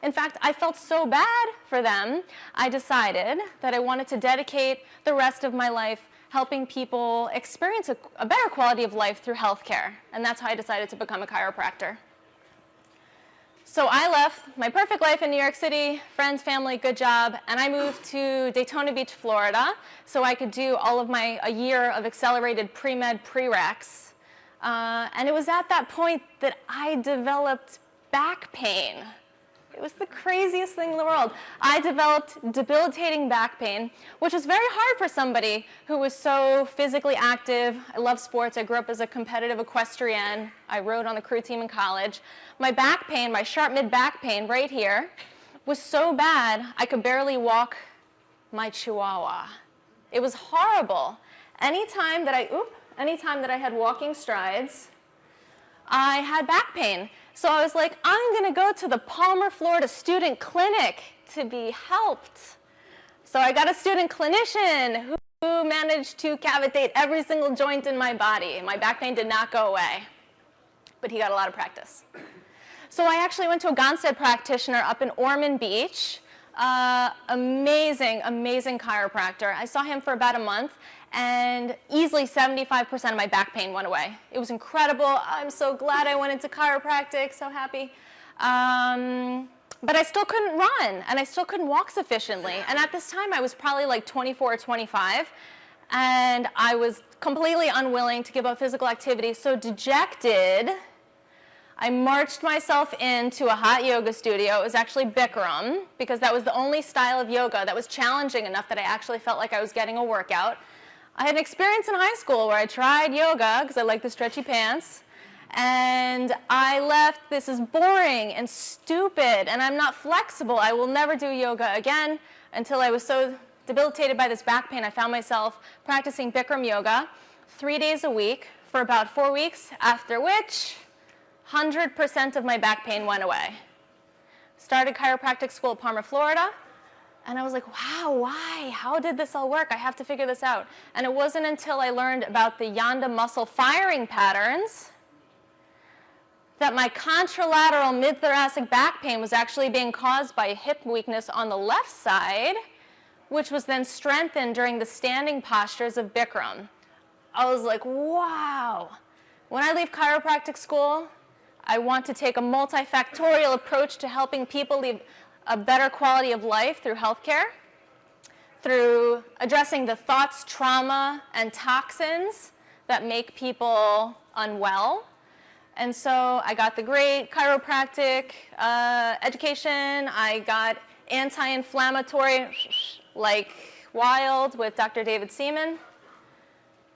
In fact, I felt so bad for them, I decided that I wanted to dedicate the rest of my life helping people experience a better quality of life through healthcare. And that's how I decided to become a chiropractor. So I left my perfect life in New York City, friends, family, good job, and I moved to Daytona Beach, Florida, so I could do all of a year of accelerated pre-med prereqs. And it was at that point that I developed back pain. It was the craziest thing in the world. I developed debilitating back pain, which was very hard for somebody who was so physically active. I love sports. I grew up as a competitive equestrian. I rode on the crew team in college. My back pain, my sharp mid-back pain right here, was so bad I could barely walk my chihuahua. It was horrible. Anytime that I had walking strides, I had back pain. So I was like, I'm going to go to the Palmer, Florida Student Clinic to be helped. So I got a student clinician who managed to cavitate every single joint in my body. My back pain did not go away, but he got a lot of practice. So I actually went to a Gonstead practitioner up in Ormond Beach. Amazing, amazing chiropractor. I saw him for about a month, and easily 75% of my back pain went away. It was incredible. I'm so glad I went into chiropractic, so happy. But I still couldn't run, and I still couldn't walk sufficiently. And at this time, I was probably like 24 or 25, and I was completely unwilling to give up physical activity. So dejected, I marched myself into a hot yoga studio. It was actually Bikram, because that was the only style of yoga that was challenging enough that I actually felt like I was getting a workout. I had an experience in high school where I tried yoga because I like the stretchy pants, and I left, this is boring and stupid, and I'm not flexible. I will never do yoga again, until I was so debilitated by this back pain, I found myself practicing Bikram yoga 3 days a week for about 4 weeks, after which 100% of my back pain went away. Started chiropractic school at Palmer, Florida. And I was like, wow, why? How did this all work? I have to figure this out. And it wasn't until I learned about the Yanda muscle firing patterns that my contralateral mid-thoracic back pain was actually being caused by hip weakness on the left side, which was then strengthened during the standing postures of Bikram. I was like, wow. When I leave chiropractic school, I want to take a multifactorial approach to helping people lead a better quality of life through healthcare, through addressing the thoughts, trauma, and toxins that make people unwell. And so I got the great chiropractic education. I got anti-inflammatory like wild with Dr. David Seaman.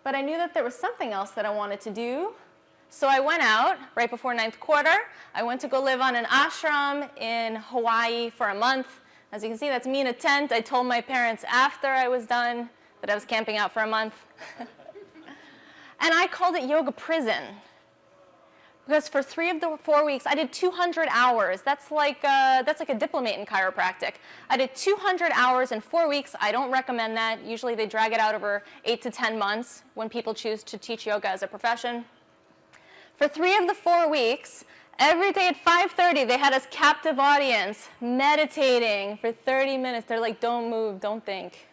But I knew that there was something else that I wanted to do. So I went out right before ninth quarter. I went to go live on an ashram in Hawaii for a month. As you can see, that's me in a tent. I told my parents after I was done that I was camping out for a month. And I called it yoga prison. Because for 3 of the 4 weeks, I did 200 hours. That's like a diplomate in chiropractic. I did 200 hours in 4 weeks. I don't recommend that. Usually they drag it out over 8 to 10 months when people choose to teach yoga as a profession. For 3 of the 4 weeks, every day at 5:30, they had us captive audience meditating for 30 minutes. They're like, don't move, don't think.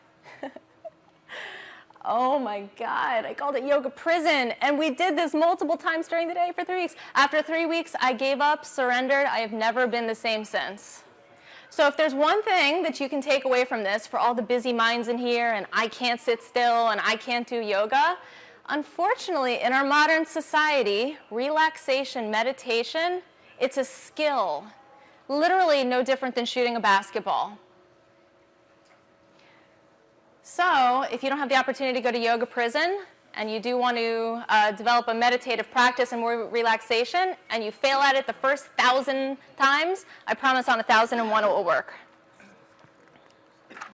Oh my God, I called it yoga prison. And we did this multiple times during the day for 3 weeks. After 3 weeks, I gave up, surrendered. I have never been the same since. So if there's one thing that you can take away from this for all the busy minds in here, and I can't sit still, and I can't do yoga, unfortunately, in our modern society, relaxation, meditation, it's a skill. Literally no different than shooting a basketball. So if you don't have the opportunity to go to yoga prison, and you do want to develop a meditative practice and more relaxation, and you fail at it the first 1,000 times, I promise on 1,001 it will work.